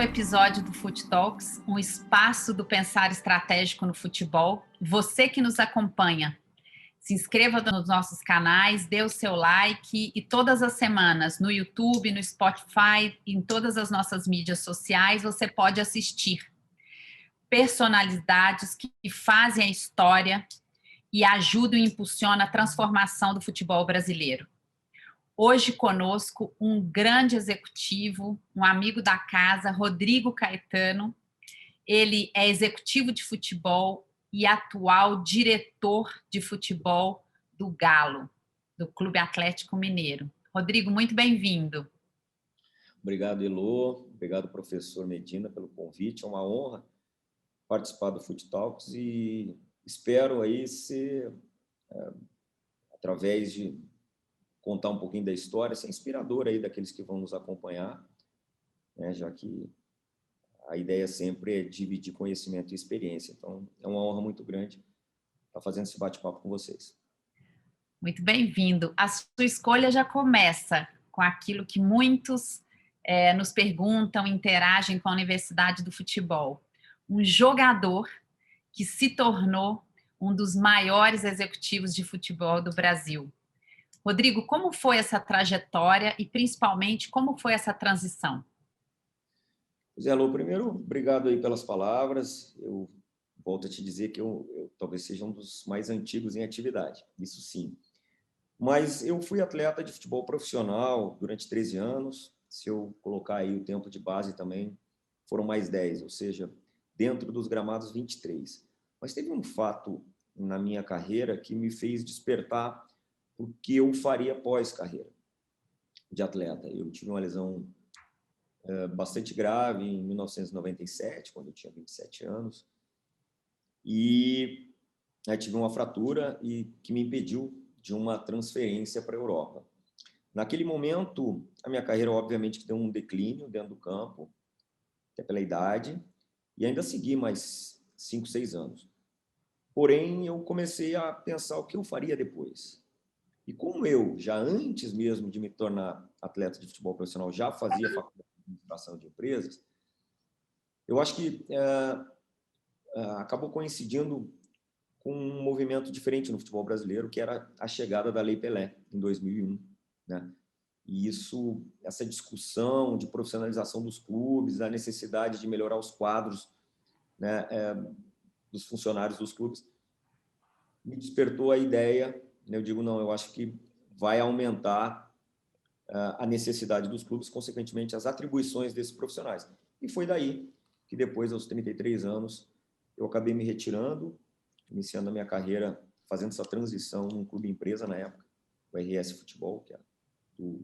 episódio do Fut Talks, um espaço do pensar estratégico no futebol. Você que nos acompanha, se inscreva nos nossos canais, dê o seu like e todas as semanas no YouTube, no Spotify, em todas as nossas mídias sociais, você pode assistir personalidades que fazem a história e ajudam e impulsionam a transformação do futebol brasileiro. Hoje conosco um grande executivo, um amigo da casa, Rodrigo Caetano. Ele é executivo de futebol e atual diretor de futebol do Galo, do Clube Atlético Mineiro. Rodrigo, muito bem-vindo. Obrigado, Elô. Obrigado, professor Medina, pelo convite. É uma honra participar do Fut Talks e espero aí ser, através de contar um pouquinho da história, ser inspirador aí daqueles que vão nos acompanhar, né, já que a ideia sempre é dividir conhecimento e experiência. Então, é uma honra muito grande estar fazendo esse bate-papo com vocês. Muito bem-vindo. A sua escolha já começa com aquilo que muitos nos perguntam, interagem com a Universidade do Futebol. Um jogador que se tornou um dos maiores executivos de futebol do Brasil. Rodrigo, como foi essa trajetória e, principalmente, como foi essa transição? Zé Lô, primeiro, obrigado aí pelas palavras. Eu volto a te dizer que eu talvez seja um dos mais antigos em atividade, isso sim. Mas eu fui atleta de futebol profissional durante 13 anos. Se eu colocar aí o tempo de base também, foram mais 10, ou seja, dentro dos gramados 23. Mas teve um fato na minha carreira que me fez despertar o que eu faria pós-carreira de atleta. Eu tive uma lesão bastante grave em 1997, quando eu tinha 27 anos, e aí tive uma fratura que me impediu de uma transferência para a Europa. Naquele momento, a minha carreira, obviamente, que deu um declínio dentro do campo, até pela idade, e ainda segui mais 5, 6 anos. Porém, eu comecei a pensar o que eu faria depois. E como eu, já antes mesmo de me tornar atleta de futebol profissional, já fazia faculdade de administração de empresas, eu acho que acabou coincidindo com um movimento diferente no futebol brasileiro, que era a chegada da Lei Pelé, em 2001, né? E essa discussão de profissionalização dos clubes, a necessidade de melhorar os quadros, né, dos funcionários dos clubes, me despertou a ideia. Eu digo, não, eu acho que vai aumentar a necessidade dos clubes, consequentemente, as atribuições desses profissionais. E foi daí que depois, aos 33 anos, eu acabei me retirando, iniciando a minha carreira, fazendo essa transição num clube-empresa na época, o RS Futebol, que é do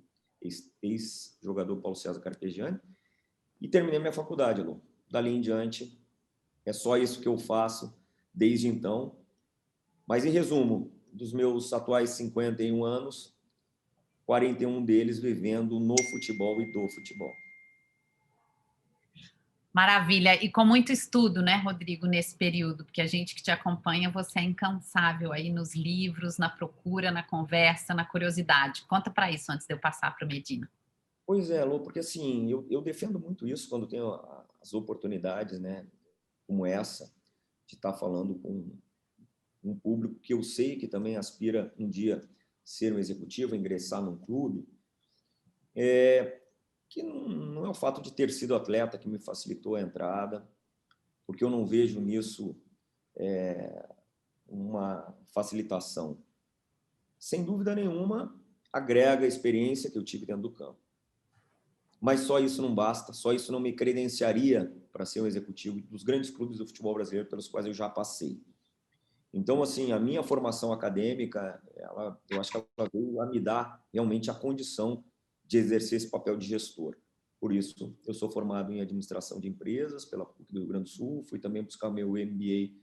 ex-jogador Paulo César Carpegiani, e terminei minha faculdade, Lu. Dali em diante, é só isso que eu faço desde então. Mas, em resumo, dos meus atuais 51 anos, 41 deles vivendo no futebol e do futebol. Maravilha. E com muito estudo, né, Rodrigo, nesse período, porque a gente que te acompanha, você é incansável aí nos livros, na procura, na conversa, na curiosidade. Conta para isso antes de eu passar para o Medina. Pois é, Lô, porque assim, eu defendo muito isso quando tenho as oportunidades, né, como essa, de estar falando com um público que eu sei que também aspira um dia ser um executivo, ingressar num clube, que não é o fato de ter sido atleta que me facilitou a entrada, porque eu não vejo nisso uma facilitação. Sem dúvida nenhuma, agrega a experiência que eu tive dentro do campo. Mas só isso não basta, só isso não me credenciaria para ser um executivo dos grandes clubes do futebol brasileiro pelos quais eu já passei. Então, assim, a minha formação acadêmica, eu acho que ela veio a me dar realmente a condição de exercer esse papel de gestor. Por isso, eu sou formado em administração de empresas pela PUC do Rio Grande do Sul, fui também buscar meu MBA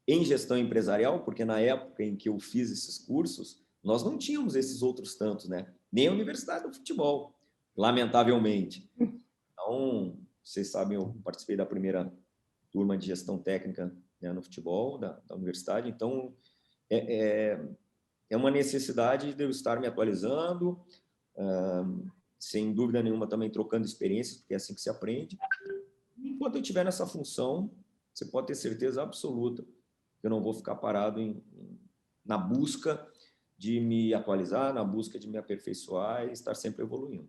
em gestão empresarial, porque na época em que eu fiz esses cursos, nós não tínhamos esses outros tantos, né? Nem a Universidade do Futebol, lamentavelmente. Então, vocês sabem, eu participei da primeira turma de gestão técnica, né, no futebol da universidade, então é uma necessidade de eu estar me atualizando, sem dúvida nenhuma também trocando experiências, porque é assim que se aprende. Enquanto eu estiver nessa função, você pode ter certeza absoluta que eu não vou ficar parado na busca de me atualizar, na busca de me aperfeiçoar e estar sempre evoluindo.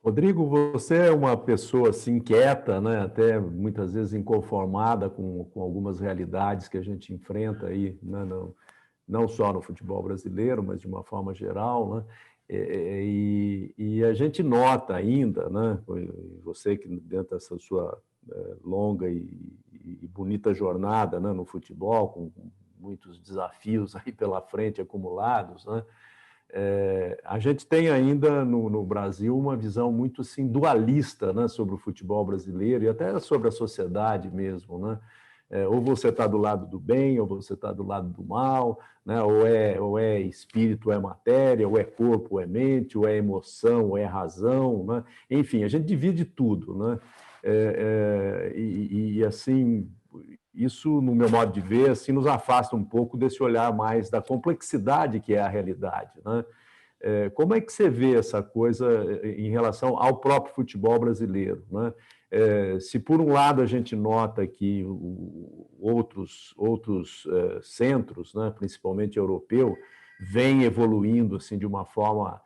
Rodrigo, você é uma pessoa assim, inquieta, né? Até muitas vezes inconformada com algumas realidades que a gente enfrenta aí, né? Não só no futebol brasileiro, mas de uma forma geral, né? E a gente nota ainda, né? Você que dentro dessa sua longa e bonita jornada, né? No futebol, com muitos desafios aí pela frente acumulados, né? A gente tem ainda no Brasil uma visão muito assim, dualista, né, sobre o futebol brasileiro e até sobre a sociedade mesmo, né? Ou você está do lado do bem, ou você está do lado do mal, né? Ou é espírito, ou é matéria, ou é corpo, ou é mente, ou é emoção, ou é razão, né? Enfim, a gente divide tudo, né? Assim, isso, no meu modo de ver, assim, nos afasta um pouco desse olhar mais da complexidade que é a realidade, né? Como é que você vê essa coisa em relação ao próprio futebol brasileiro, né? Se por um lado a gente nota que outros centros, né, principalmente europeu, vêm evoluindo assim de uma forma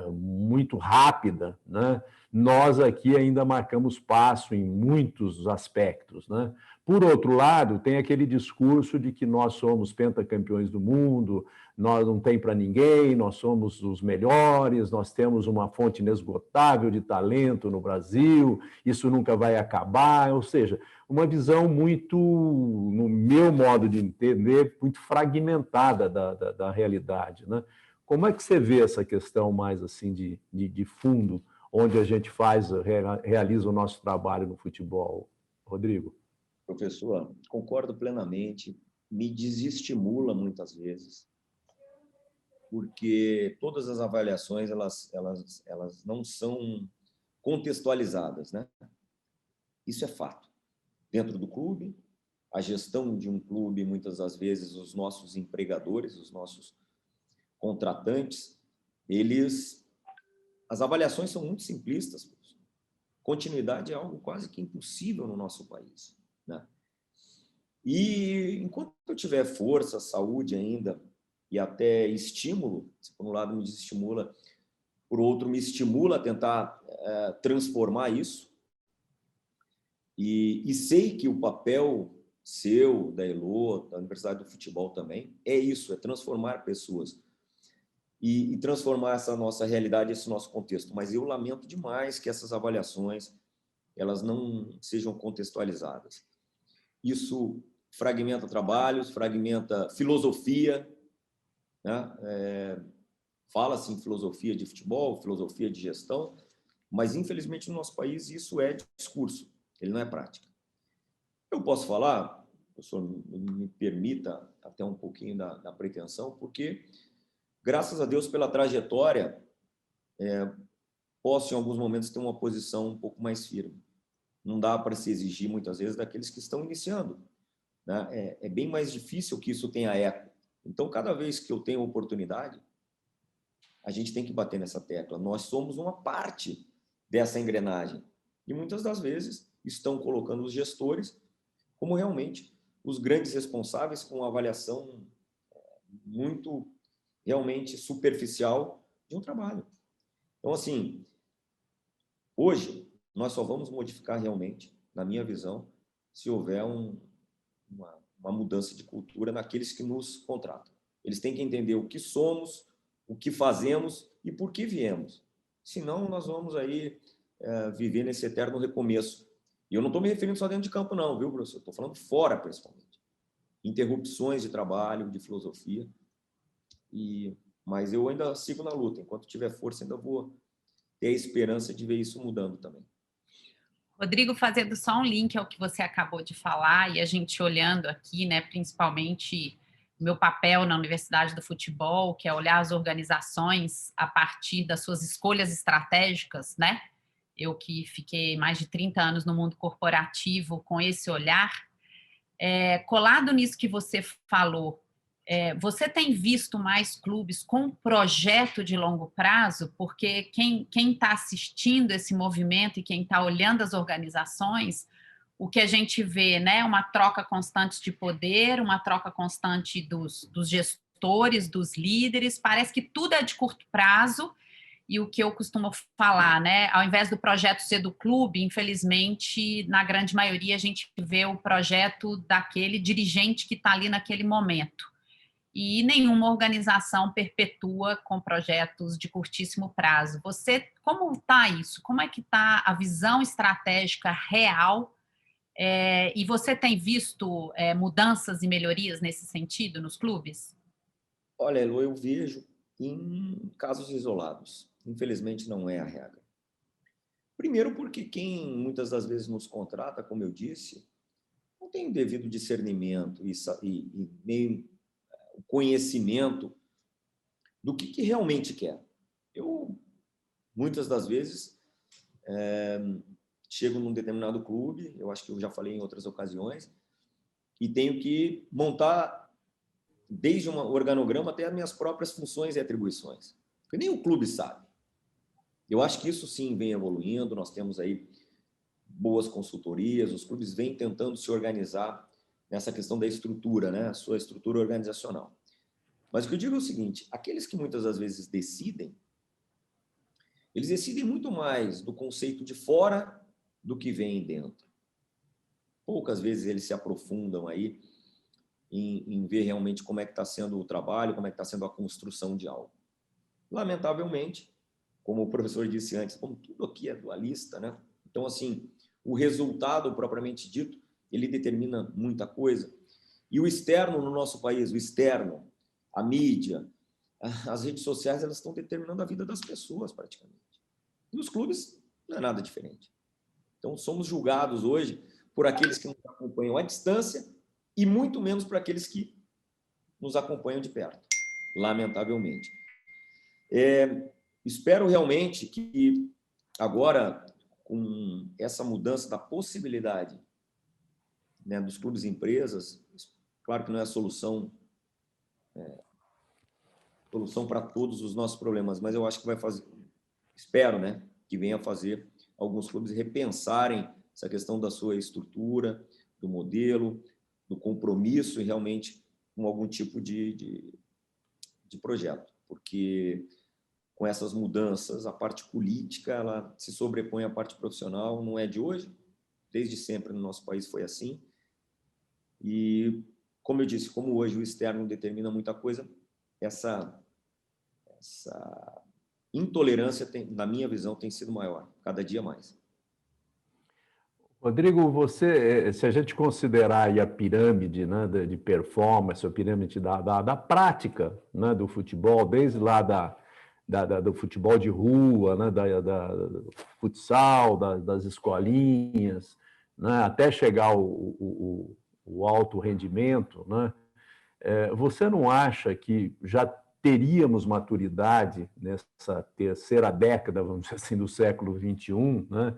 muito rápida, né? Nós aqui ainda marcamos passo em muitos aspectos, né? Por outro lado, tem aquele discurso de que nós somos pentacampeões do mundo, nós não tem para ninguém, nós somos os melhores, nós temos uma fonte inesgotável de talento no Brasil, isso nunca vai acabar, ou seja, uma visão muito, no meu modo de entender, muito fragmentada da realidade, né? Como é que você vê essa questão mais assim de fundo, onde a gente realiza o nosso trabalho no futebol, Rodrigo? Professor, concordo plenamente, me desestimula muitas vezes, porque todas as avaliações elas não são contextualizadas, né? Isso é fato. Dentro do clube, a gestão de um clube, muitas das vezes, os nossos empregadores, os nossos contratantes, as avaliações são muito simplistas. Professor. Continuidade é algo quase que impossível no nosso país, né? E enquanto eu tiver força, saúde ainda e até estímulo, se por um lado me desestimula, por outro me estimula a tentar transformar isso, e sei que o papel seu, da Elo, da Universidade do Futebol também, é isso, é transformar pessoas e transformar essa nossa realidade, esse nosso contexto. Mas eu lamento demais que essas avaliações elas não sejam contextualizadas. Isso fragmenta trabalhos, fragmenta filosofia, né? Fala-se em filosofia de futebol, filosofia de gestão, mas, infelizmente, no nosso país isso é discurso, ele não é prática. Eu posso falar, professor, me permita até um pouquinho da pretensão, porque, graças a Deus, pela trajetória, posso, em alguns momentos, ter uma posição um pouco mais firme. Não dá para se exigir, muitas vezes, daqueles que estão iniciando, né? É bem mais difícil que isso tenha eco. Então, cada vez que eu tenho oportunidade, a gente tem que bater nessa tecla. Nós somos uma parte dessa engrenagem. E muitas das vezes estão colocando os gestores como realmente os grandes responsáveis com uma avaliação muito realmente superficial de um trabalho. Então, assim, hoje nós só vamos modificar realmente, na minha visão, se houver uma mudança de cultura naqueles que nos contratam. Eles têm que entender o que somos, o que fazemos e por que viemos. Senão, nós vamos aí viver nesse eterno recomeço. E eu não estou me referindo só dentro de campo, não, viu, professor? Estou falando fora, principalmente. Interrupções de trabalho, de filosofia. Mas eu ainda sigo na luta. Enquanto tiver força, ainda vou ter a esperança de ver isso mudando também. Rodrigo, fazendo só um link ao que você acabou de falar e a gente olhando aqui, né, principalmente meu papel na Universidade do Futebol, que é olhar as organizações a partir das suas escolhas estratégicas, né? Eu que fiquei mais de 30 anos no mundo corporativo com esse olhar, colado nisso que você falou, Você tem visto mais clubes com projeto de longo prazo? Porque quem está assistindo esse movimento e quem está olhando as organizações, o que a gente vê, né, uma troca constante de poder, uma troca constante dos gestores, dos líderes, parece que tudo é de curto prazo. E o que eu costumo falar, né? Ao invés do projeto ser do clube, infelizmente, na grande maioria, a gente vê o projeto daquele dirigente que está ali naquele momento. E nenhuma organização perpetua com projetos de curtíssimo prazo. Como está isso? Como é que está a visão estratégica real? E você tem visto mudanças e melhorias nesse sentido nos clubes? Olha, Elo, eu vejo em casos isolados. Infelizmente, não é a regra. Primeiro porque quem muitas das vezes nos contrata, como eu disse, não tem o devido discernimento e nem o conhecimento do que realmente quer. Eu, muitas das vezes, chego num determinado clube, eu acho que eu já falei em outras ocasiões, e tenho que montar desde um organograma até as minhas próprias funções e atribuições. Porque nem o clube sabe. Eu acho que isso sim vem evoluindo, nós temos aí boas consultorias, os clubes vêm tentando se organizar nessa questão da estrutura, né? A sua estrutura organizacional. Mas o que eu digo é o seguinte, aqueles que muitas das vezes decidem, eles decidem muito mais do conceito de fora do que vem dentro. Poucas vezes eles se aprofundam aí em ver realmente como é que está sendo o trabalho, como é que está sendo a construção de algo. Lamentavelmente, como o professor disse antes, como tudo aqui é dualista, né? Então, assim, o resultado propriamente dito, ele determina muita coisa. E o externo no nosso país, o externo, a mídia, as redes sociais, elas estão determinando a vida das pessoas praticamente. E os clubes não é nada diferente. Então, somos julgados hoje por aqueles que nos acompanham à distância e muito menos por aqueles que nos acompanham de perto, lamentavelmente. Espero realmente que agora, com essa mudança da possibilidade, né, dos clubes e empresas, claro que não é a solução para todos os nossos problemas, mas eu acho que vai fazer, espero, né, que venha fazer alguns clubes repensarem essa questão da sua estrutura, do modelo, do compromisso e realmente com algum tipo de projeto, porque com essas mudanças, a parte política ela se sobrepõe à parte profissional, não é de hoje, desde sempre no nosso país foi assim. E, como eu disse, como hoje o externo determina muita coisa, essa intolerância, na minha visão, tem sido maior, cada dia mais. Rodrigo, se a gente considerar aí a pirâmide, né, de performance, a pirâmide da prática, né, do futebol, desde lá do futebol de rua, né, do futsal, das escolinhas, né, até chegar o alto rendimento, né, você não acha que já teríamos maturidade nessa terceira década, vamos dizer assim, do século XXI, né,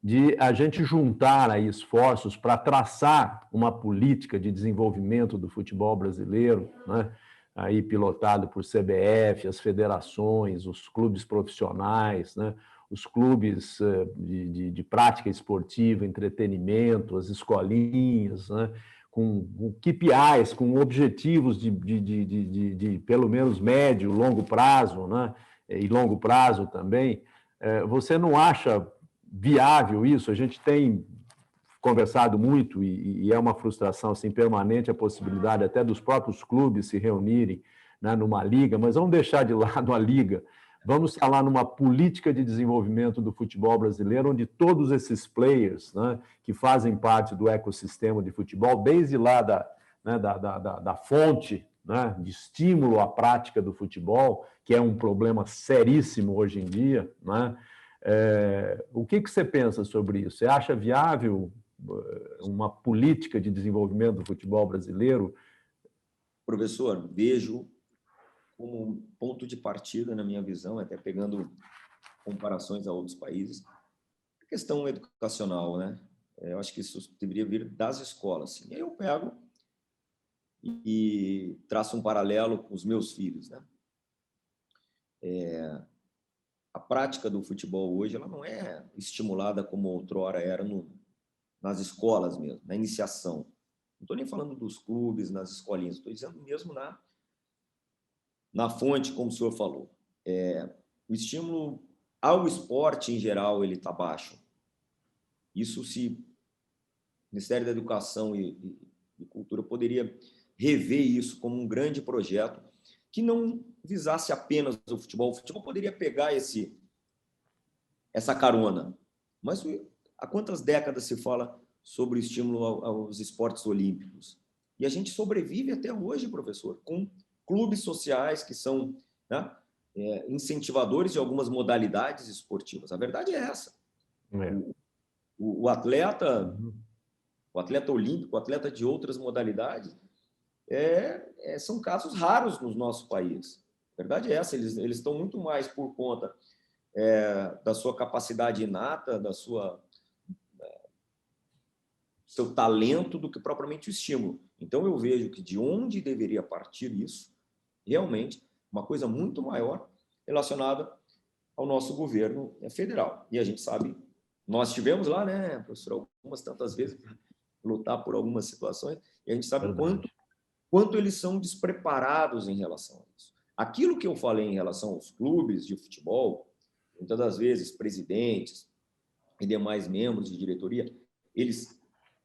de a gente juntar aí esforços para traçar uma política de desenvolvimento do futebol brasileiro, né? Aí pilotado por CBF, as federações, os clubes profissionais, né? Os clubes de prática esportiva, entretenimento, as escolinhas, né? Com KPIs, com objetivos de pelo menos médio, longo prazo, né? E longo prazo também. Você não acha viável isso? A gente tem conversado muito e é uma frustração assim, permanente a possibilidade até dos próprios clubes se reunirem, né, numa liga, mas vamos deixar de lado a liga, vamos falar numa política de desenvolvimento do futebol brasileiro, onde todos esses players, né, que fazem parte do ecossistema de futebol, desde lá da fonte, né, de estímulo à prática do futebol, que é um problema seríssimo hoje em dia, né? O que você pensa sobre isso? Você acha viável uma política de desenvolvimento do futebol brasileiro? Professor, vejo como ponto de partida, na minha visão, até pegando comparações a outros países, a questão educacional, né? Eu acho que isso deveria vir das escolas. Assim. Eu pego e traço um paralelo com os meus filhos, né? A prática do futebol hoje ela não é estimulada como outrora era nas escolas mesmo, na iniciação. Não estou nem falando dos clubes, nas escolinhas, estou dizendo mesmo na fonte, como o senhor falou. O estímulo ao esporte, em geral, ele está baixo. Isso se o Ministério da Educação e Cultura poderia rever isso como um grande projeto que não visasse apenas o futebol. O futebol poderia pegar essa carona. Mas há quantas décadas se fala sobre o estímulo aos esportes olímpicos? E a gente sobrevive até hoje, professor, com clubes sociais que são, né, incentivadores de algumas modalidades esportivas. A verdade é essa. O atleta olímpico, o atleta de outras modalidades, são casos raros no nosso país. A verdade é essa, eles estão muito mais por conta da sua capacidade inata, seu talento, do que propriamente o estímulo. Então, eu vejo que de onde deveria partir isso, realmente, uma coisa muito maior relacionada ao nosso governo federal. E a gente sabe, nós estivemos lá, né, professor, algumas tantas vezes, lutar por algumas situações, e a gente sabe quanto eles são despreparados em relação a isso. Aquilo que eu falei em relação aos clubes de futebol, muitas das vezes presidentes e demais membros de diretoria, eles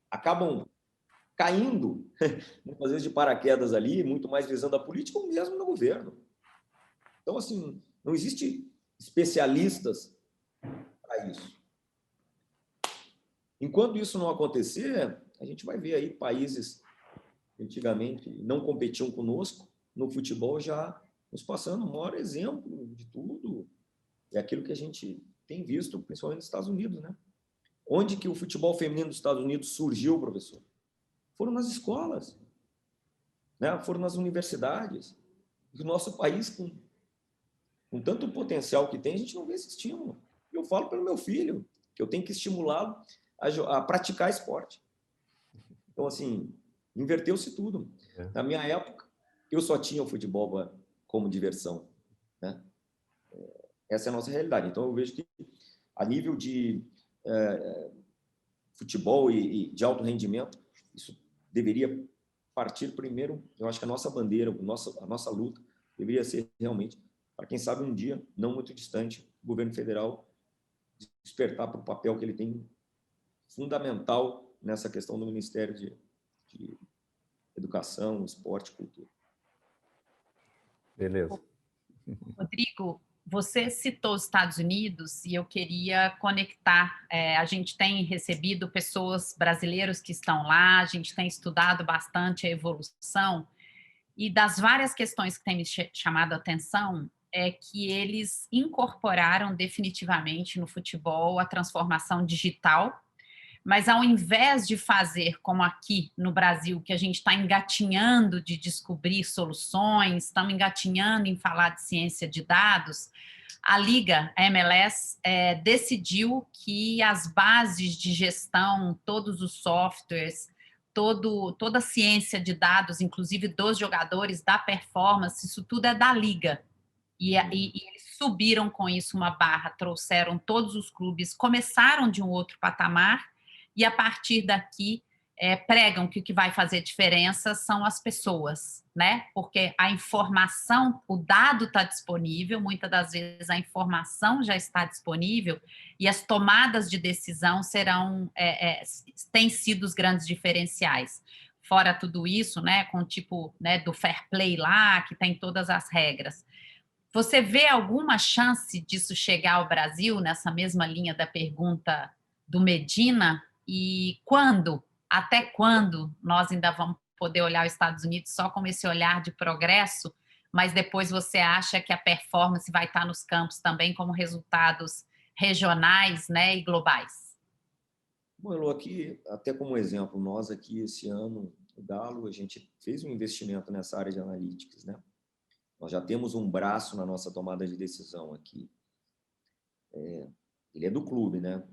acabam caindo, muitas vezes de paraquedas ali, muito mais visando a política ou mesmo no governo. Então, assim, não existe especialistas para isso. Enquanto isso não acontecer, a gente vai ver aí países que antigamente não competiam conosco no futebol já nos passando o maior exemplo de tudo. É aquilo que a gente tem visto, principalmente nos Estados Unidos, né? Onde que o futebol feminino dos Estados Unidos surgiu, professor? Foram nas escolas, né? Foram nas universidades. E o nosso país, com tanto potencial que tem, a gente não vê esse estímulo. Eu falo pelo meu filho, que eu tenho que estimulá-lo a praticar esporte. Então, assim, inverteu-se tudo. Na minha época, eu só tinha o futebol como diversão, né? Essa é a nossa realidade. Então, eu vejo que, a nível de futebol e de alto rendimento, isso deveria partir primeiro. Eu acho que a nossa bandeira, a nossa luta, deveria ser realmente, para quem sabe um dia, não muito distante, o governo federal despertar para o papel que ele tem fundamental nessa questão do Ministério de Educação, Esporte e Cultura. Beleza. Rodrigo, você citou os Estados Unidos e eu queria conectar. A gente tem recebido pessoas brasileiras que estão lá, a gente tem estudado bastante a evolução, e das várias questões que têm me chamado a atenção é que eles incorporaram definitivamente no futebol a transformação digital, mas ao invés de fazer como aqui no Brasil, que a gente está engatinhando de descobrir soluções, estamos engatinhando em falar de ciência de dados, a Liga, a MLS, decidiu que as bases de gestão, todos os softwares, toda a ciência de dados, inclusive dos jogadores, da performance, isso tudo é da Liga. E eles subiram com isso uma barra, trouxeram todos os clubes, começaram de um outro patamar, e a partir daqui pregam que o que vai fazer diferença são as pessoas, né? Porque a informação, o dado está disponível, muitas das vezes a informação já está disponível e as tomadas de decisão têm sido os grandes diferenciais. Fora tudo isso, né, com o tipo, né, do fair play lá, que tem todas as regras. Você vê alguma chance disso chegar ao Brasil, nessa mesma linha da pergunta do Medina? E quando, até quando nós ainda vamos poder olhar os Estados Unidos só com esse olhar de progresso, mas depois você acha que a performance vai estar nos campos também como resultados regionais, né, e globais? Bom, Elô, aqui, até como exemplo, nós aqui esse ano, o Galo, a gente fez um investimento nessa área de analytics, né? Nós já temos um braço na nossa tomada de decisão aqui. Ele é do clube, né?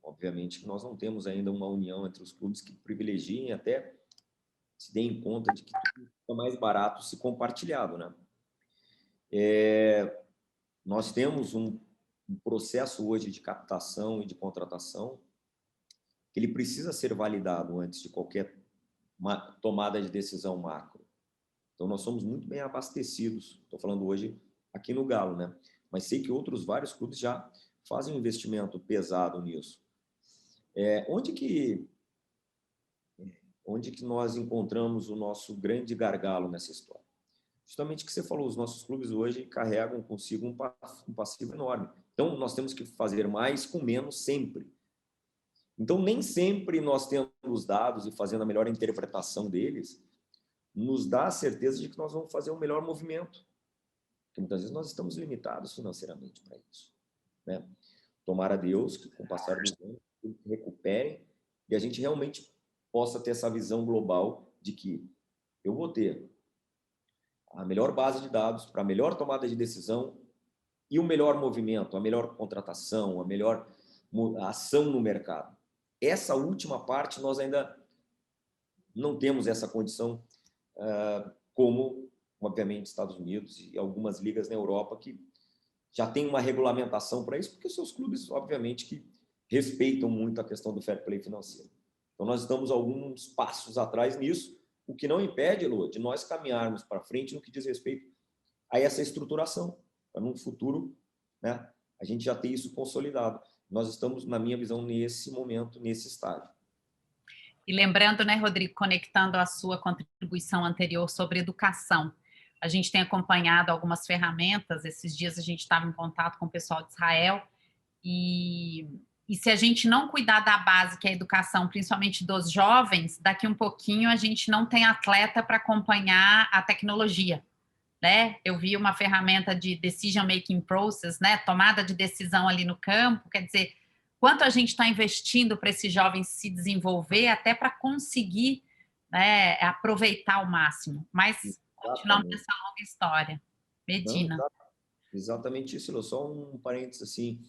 Obviamente, nós não temos ainda uma união entre os clubes que privilegiem até se deem conta de que tudo é mais barato se compartilhado, né? Nós temos um processo hoje de captação e de contratação que ele precisa ser validado antes de qualquer tomada de decisão macro. Então, nós somos muito bem abastecidos. Estou falando hoje aqui no Galo, né? Mas sei que vários clubes já fazem um investimento pesado nisso. Onde que nós encontramos o nosso grande gargalo nessa história? Justamente o que você falou, os nossos clubes hoje carregam consigo um passivo enorme. Então, nós temos que fazer mais com menos sempre. Então, nem sempre nós tendo os dados e fazendo a melhor interpretação deles, nos dá a certeza de que nós vamos fazer o melhor movimento. Porque muitas vezes nós estamos limitados financeiramente para isso, né? Tomara a Deus que, com o passar dos anos, recuperem e a gente realmente possa ter essa visão global de que eu vou ter a melhor base de dados para a melhor tomada de decisão e o melhor movimento, a melhor contratação, a melhor ação no mercado. Essa última parte nós ainda não temos essa condição, como, obviamente, Estados Unidos e algumas ligas na Europa que já tem uma regulamentação para isso, porque seus clubes, obviamente, que respeitam muito a questão do fair play financeiro. Então, nós estamos alguns passos atrás nisso, o que não impede, Lô, de nós caminharmos para frente no que diz respeito a essa estruturação, para num futuro, né, a gente já ter isso consolidado. Nós estamos, na minha visão, nesse momento, nesse estágio. E lembrando, né, Rodrigo, conectando a sua contribuição anterior sobre educação, a gente tem acompanhado algumas ferramentas, esses dias a gente estava em contato com o pessoal de Israel, e se a gente não cuidar da base, que é a educação, principalmente dos jovens, daqui um pouquinho a gente não tem atleta para acompanhar a tecnologia, né? Eu vi uma ferramenta de decision making process, né? Tomada de decisão ali no campo, quer dizer, quanto a gente está investindo para esses jovens se desenvolver até para conseguir, né, aproveitar ao máximo. Mas continuamos essa longa história. Medina. Não, exatamente isso, Lô. Só um parênteses assim.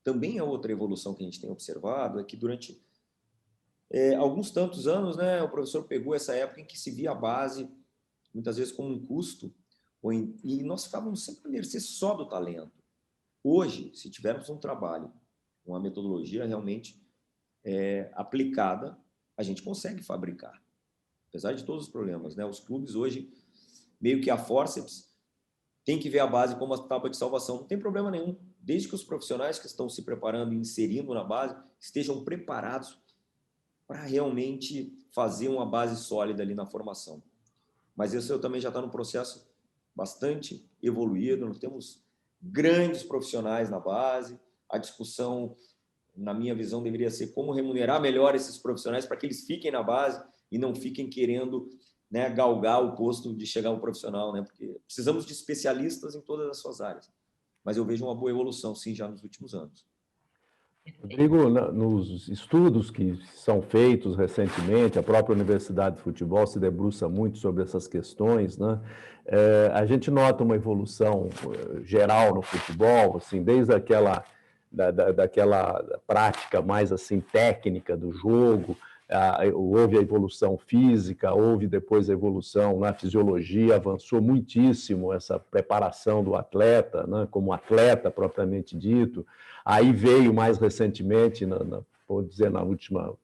Também a outra evolução que a gente tem observado é que durante alguns tantos anos, né, o professor pegou essa época em que se via a base, muitas vezes como um custo, e nós ficávamos sempre a mercê só do talento. Hoje, se tivermos um trabalho, uma metodologia realmente aplicada, a gente consegue fabricar, apesar de todos os problemas, né? Os clubes hoje, meio que a forceps, tem que ver a base como a tábua de salvação, não tem problema nenhum, desde que os profissionais que estão se preparando e inserindo na base estejam preparados para realmente fazer uma base sólida ali na formação. Mas isso também já está num processo bastante evoluído, nós temos grandes profissionais na base, a discussão, na minha visão, deveria ser como remunerar melhor esses profissionais para que eles fiquem na base e não fiquem querendo, né, galgar o posto de chegar ao profissional, né? Porque precisamos de especialistas em todas as suas áreas. Mas eu vejo uma boa evolução, sim, já nos últimos anos. Rodrigo, nos estudos que são feitos recentemente, a própria Universidade de Futebol se debruça muito sobre essas questões, né? A gente nota uma evolução geral no futebol, assim, desde daquela prática mais assim técnica do jogo, houve a evolução física, houve depois a evolução na fisiologia, avançou muitíssimo essa preparação do atleta, né, como atleta propriamente dito. Aí veio mais recentemente, vou dizer, na última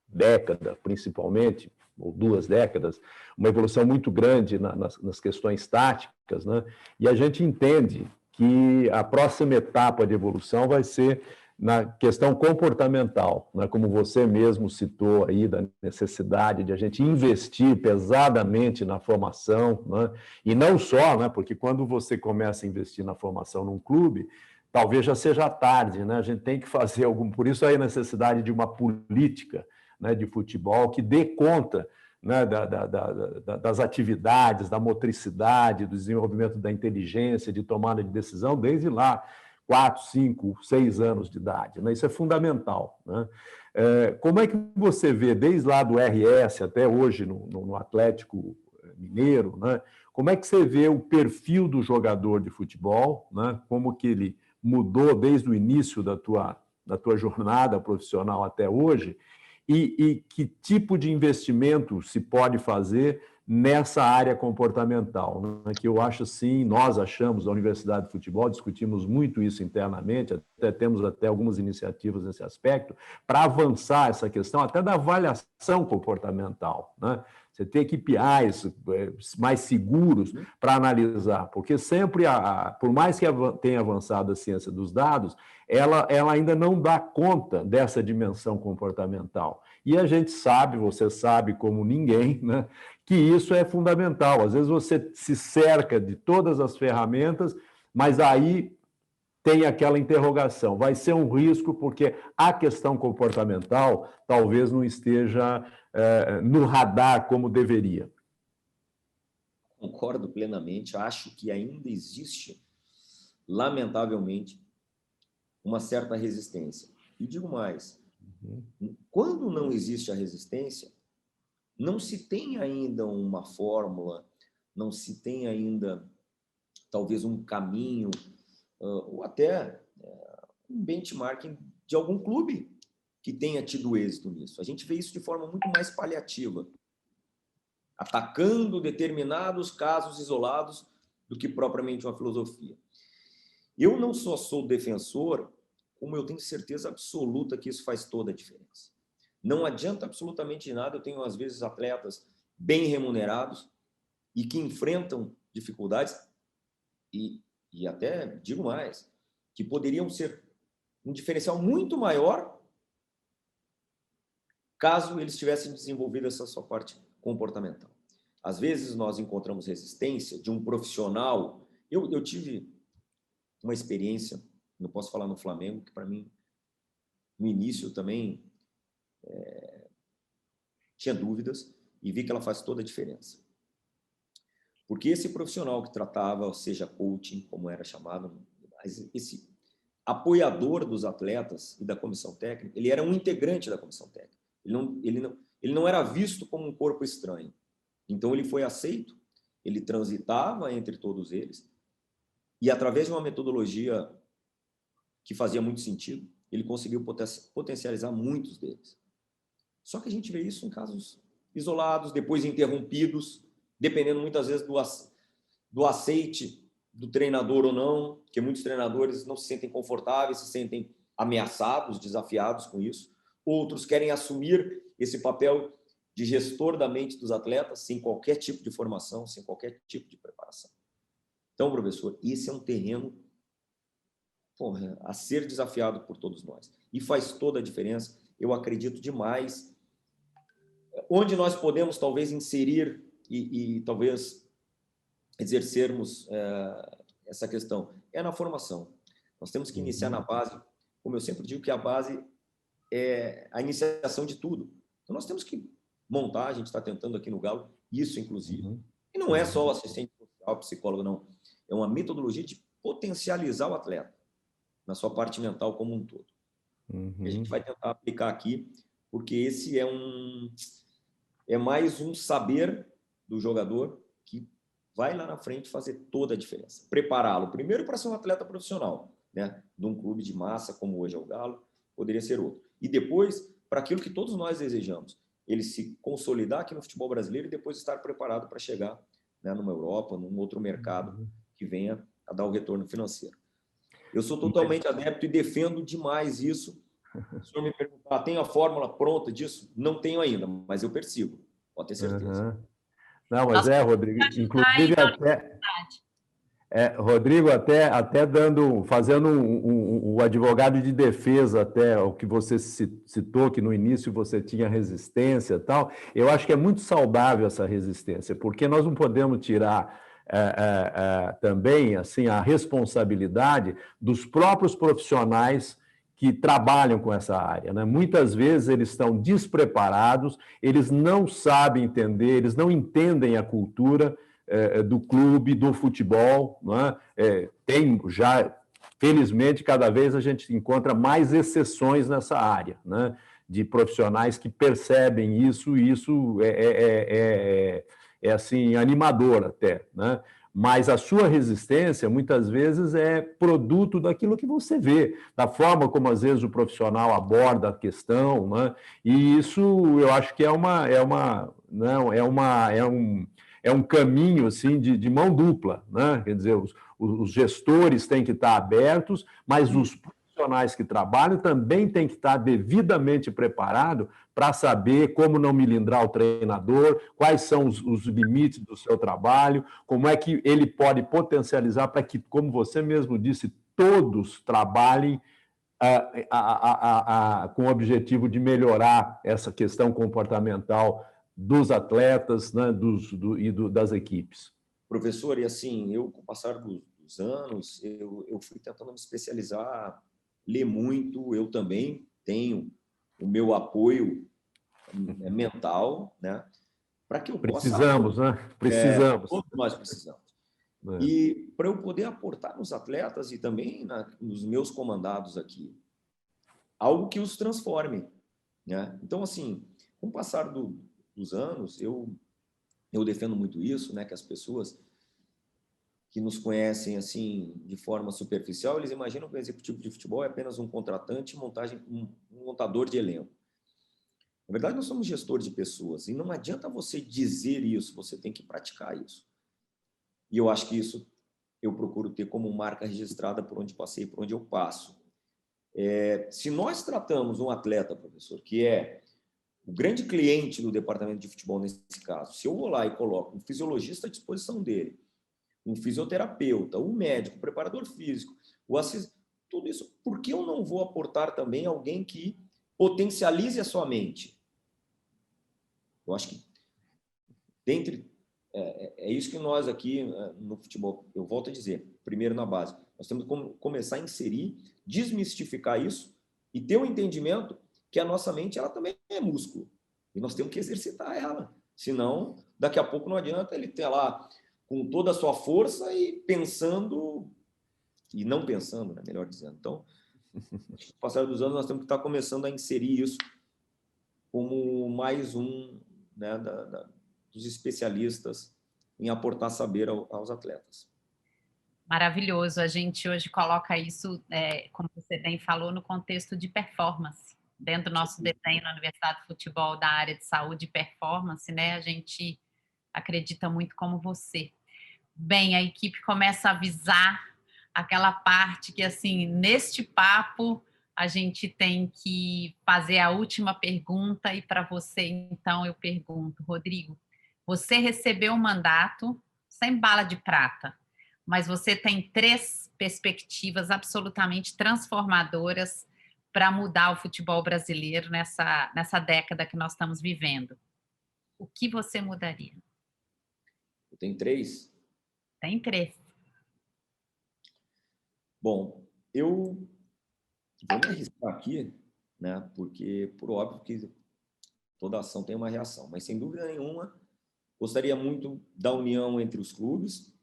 década, principalmente, ou 2 décadas, uma evolução muito grande nas questões táticas, né? E a gente entende que a próxima etapa de evolução vai ser na questão comportamental, né? Como você mesmo citou aí, da necessidade de a gente investir pesadamente na formação, né? E não só, né? Porque quando você começa a investir na formação num clube, talvez já seja tarde, né? A gente tem que fazer por isso aí a necessidade de uma política, né, de futebol que dê conta, né, das atividades, da motricidade, do desenvolvimento da inteligência, de tomada de decisão, desde lá, 4, 5, 6 anos de idade, né? Isso é fundamental, né? Como é que você vê, desde lá do RS até hoje no Atlético Mineiro, né? Como é que você vê o perfil do jogador de futebol, né? Como que ele mudou desde o início da tua jornada profissional até hoje, e que tipo de investimento se pode fazer nessa área comportamental, né? Que eu acho assim, nós achamos, da Universidade de Futebol, discutimos muito isso internamente, até temos até algumas iniciativas nesse aspecto, para avançar essa questão até da avaliação comportamental, né? Você ter KPIs mais seguros para analisar, porque sempre, por mais que tenha avançado a ciência dos dados, ela ainda não dá conta dessa dimensão comportamental. E a gente sabe, você sabe como ninguém, né, que isso é fundamental. Às vezes você se cerca de todas as ferramentas, mas aí tem aquela interrogação. Vai ser um risco porque a questão comportamental talvez não esteja no radar como deveria. Concordo plenamente. Acho que ainda existe, lamentavelmente, uma certa resistência. E digo mais, quando não existe a resistência, não se tem ainda uma fórmula, não se tem ainda, talvez, um caminho, ou até um benchmarking de algum clube que tenha tido êxito nisso. A gente vê isso de forma muito mais paliativa, atacando determinados casos isolados do que propriamente uma filosofia. Eu não só sou defensor, como eu tenho certeza absoluta que isso faz toda a diferença. Não adianta absolutamente nada, eu tenho às vezes atletas bem remunerados e que enfrentam dificuldades e até, digo mais, que poderiam ser um diferencial muito maior caso eles tivessem desenvolvido essa sua parte comportamental. Às vezes nós encontramos resistência de um profissional. Eu tive uma experiência, não posso falar no Flamengo, que para mim, no início também tinha dúvidas e vi que ela faz toda a diferença. Porque esse profissional que tratava, seja coaching, como era chamado, esse apoiador dos atletas e da comissão técnica, ele era um integrante da comissão técnica. Ele não era visto como um corpo estranho. Então, ele foi aceito, ele transitava entre todos eles e, através de uma metodologia que fazia muito sentido, ele conseguiu potencializar muitos deles. Só que a gente vê isso em casos isolados, depois interrompidos, dependendo muitas vezes do aceite do treinador ou não, porque muitos treinadores não se sentem confortáveis, se sentem ameaçados, desafiados com isso. Outros querem assumir esse papel de gestor da mente dos atletas sem qualquer tipo de formação, sem qualquer tipo de preparação. Então, professor, esse é um terreno a ser desafiado por todos nós. E faz toda a diferença. Eu acredito demais. Onde nós podemos, talvez, inserir e talvez exercermos essa questão é na formação. Nós temos que iniciar na base. Como eu sempre digo que a base é a iniciação de tudo. Então, nós temos que montar, a gente está tentando aqui no Galo, isso, inclusive. E não é só o assistente social, psicólogo, não. É uma metodologia de potencializar o atleta na sua parte mental como um todo. E a gente vai tentar aplicar aqui, porque esse é mais um saber do jogador que vai lá na frente fazer toda a diferença. Prepará-lo, primeiro, para ser um atleta profissional, né? De um clube de massa, como hoje é o Galo, poderia ser outro. E depois, para aquilo que todos nós desejamos, ele se consolidar aqui no futebol brasileiro e depois estar preparado para chegar, né, numa Europa, num outro mercado que venha a dar o retorno financeiro. Eu sou totalmente adepto e defendo demais isso. Se o senhor me perguntar, tem a fórmula pronta disso? Não tenho ainda, mas eu persigo, pode ter certeza. Não, mas Rodrigo, inclusive Rodrigo, até fazendo o advogado de defesa, até o que você citou, que no início você tinha resistência e tal, eu acho que é muito saudável essa resistência, porque nós não podemos tirar também assim, a responsabilidade dos próprios profissionais que trabalham com essa área, né? Muitas vezes eles estão despreparados, eles não sabem entender, eles não entendem a cultura do clube, do futebol, né? Tem já, felizmente, cada vez a gente encontra mais exceções nessa área, né? De profissionais que percebem isso, e isso é assim, animador até, né? mas a sua resistência, muitas vezes, é produto daquilo que você vê, da forma como, às vezes, o profissional aborda a questão, né? E isso, eu acho que é um caminho, assim, de mão dupla, né? Quer dizer, os gestores têm que estar abertos, mas os profissionais que trabalham também têm que estar devidamente preparados para saber como não melindrar o treinador, quais são os limites do seu trabalho, como é que ele pode potencializar para que, como você mesmo disse, todos trabalhem com o objetivo de melhorar essa questão comportamental dos atletas, né, das equipes. Professor, e assim, eu, com o passar dos anos, eu fui tentando me especializar, ler muito, eu também tenho o meu apoio mental, né? Para que eu Precisamos, possa... né? Precisamos. Todos nós precisamos. E para eu poder aportar nos atletas e também nos meus comandados aqui, algo que os transforme, né? Então, assim, com o passar dos anos, eu defendo muito isso, né? Que as pessoas que nos conhecem assim de forma superficial, eles imaginam que o executivo de futebol é apenas um contratante, um montador de elenco. Na verdade, nós somos gestores de pessoas e não adianta você dizer isso, você tem que praticar isso. E eu acho que isso eu procuro ter como marca registrada por onde passei, por onde eu passo. Se nós tratamos um atleta, professor, que é o grande cliente do departamento de futebol nesse caso, se eu vou lá e coloco um fisiologista à disposição dele, um fisioterapeuta, um médico, um preparador físico, o assistente, tudo isso, por que eu não vou aportar também alguém que potencialize a sua mente? Eu acho que é isso que nós aqui no futebol, eu volto a dizer, primeiro na base, nós temos que começar a inserir, desmistificar isso e ter um entendimento que a nossa mente ela também é músculo e nós temos que exercitar ela, senão daqui a pouco não adianta ele ter lá com toda a sua força e pensando e não pensando, né, melhor dizendo. Então, com o passar dos anos nós temos que estar começando a inserir isso como mais um, né, dos especialistas em aportar saber aos atletas. Maravilhoso. A gente hoje coloca isso, como você bem falou, no contexto de performance. Dentro do nosso desenho na Universidade de Futebol da área de saúde e performance, né, a gente acredita muito como você. Bem, a equipe começa a avisar aquela parte que, assim, neste papo, a gente tem que fazer a última pergunta e para você, então, eu pergunto, Rodrigo, você recebeu um mandato sem bala de prata, mas você tem 3 perspectivas absolutamente transformadoras para mudar o futebol brasileiro nessa década que nós estamos vivendo. O que você mudaria? Eu tenho 3? Tem 3. Bom, eu vou me arriscar aqui, né? Porque, por óbvio, que toda ação tem uma reação, mas sem dúvida nenhuma, gostaria muito da união entre os clubes,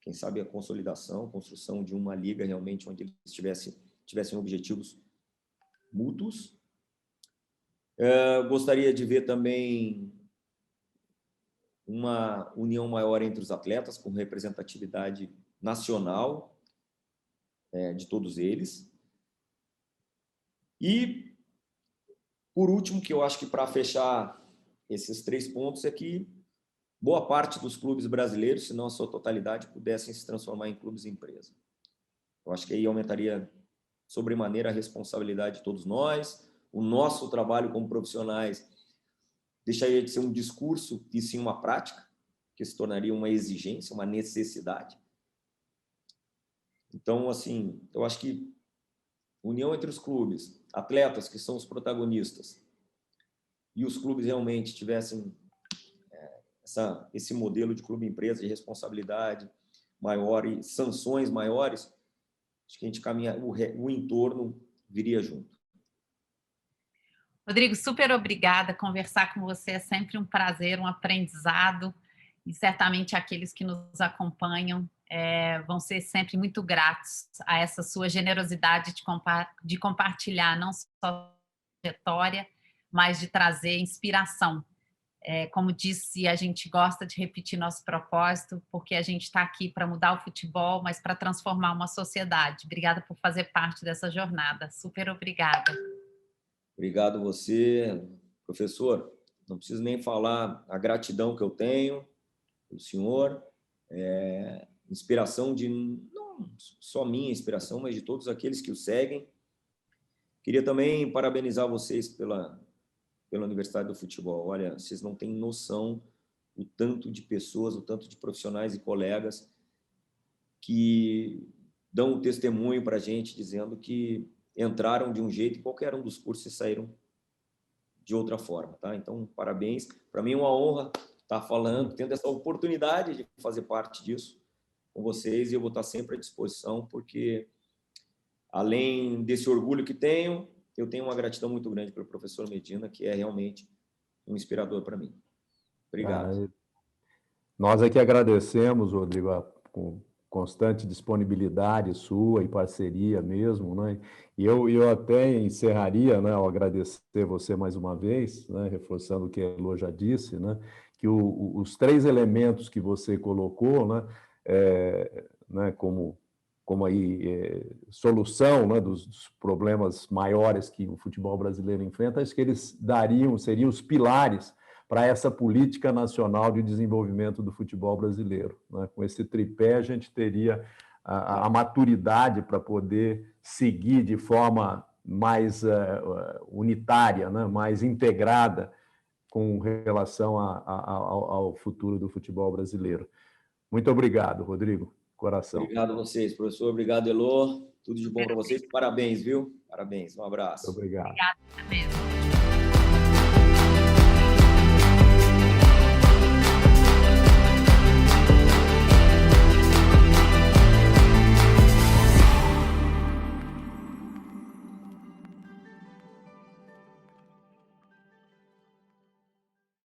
quem sabe a consolidação, construção de uma liga realmente onde eles tivessem objetivos mútuos. Gostaria de ver também uma união maior entre os atletas, com representatividade nacional de todos eles. E, por último, que eu acho que para fechar esses 3 pontos é que boa parte dos clubes brasileiros, se não a sua totalidade, pudessem se transformar em clubes empresa. Eu acho que aí aumentaria sobremaneira a responsabilidade de todos nós, o nosso trabalho como profissionais deixaria de ser um discurso e sim uma prática, que se tornaria uma exigência, uma necessidade. Então, assim, eu acho que união entre os clubes, atletas que são os protagonistas, e os clubes realmente tivessem esse modelo de clube-empresa, de responsabilidade maior e sanções maiores, acho que a gente caminha, o entorno viria junto. Rodrigo, super obrigada. Conversar com você é sempre um prazer, um aprendizado, e certamente aqueles que nos acompanham vão ser sempre muito gratos a essa sua generosidade de compartilhar não só a trajetória, mas de trazer inspiração Como disse, a gente gosta de repetir nosso propósito, porque a gente está aqui para mudar o futebol, mas para transformar uma sociedade. Obrigada por fazer parte dessa jornada. Super obrigada. Obrigado você, professor. Não preciso nem falar a gratidão que eu tenho pelo senhor, inspiração de, não só minha inspiração, mas de todos aqueles que o seguem. Queria também parabenizar vocês pela Universidade do Futebol. Olha, vocês não têm noção o tanto de pessoas, o tanto de profissionais e colegas que dão um testemunho para a gente, dizendo que entraram de um jeito e qualquer um dos cursos saíram de outra forma, tá? Então, parabéns. Para mim é uma honra estar falando, tendo essa oportunidade de fazer parte disso com vocês, e eu vou estar sempre à disposição, porque além desse orgulho que tenho, eu tenho uma gratidão muito grande pelo professor Medina, que é realmente um inspirador para mim. Obrigado. Nós aqui agradecemos, Rodrigo, com constante disponibilidade sua e parceria mesmo, né? E eu até encerraria, né, ao agradecer você mais uma vez, né, reforçando o que a Elô já disse, né, que os 3 elementos que você colocou, né, como aí solução, né, dos problemas maiores que o futebol brasileiro enfrenta, acho que eles seriam os pilares para essa política nacional de desenvolvimento do futebol brasileiro, né? Com esse tripé, a gente teria a maturidade para poder seguir de forma mais unitária, né? Mais integrada com relação ao futuro do futebol brasileiro. Muito obrigado, Rodrigo. Coração. Obrigado a vocês, professor. Obrigado, Elô. Tudo de bom para vocês. Parabéns, viu? Parabéns. Um abraço. Muito obrigado. Obrigada mesmo.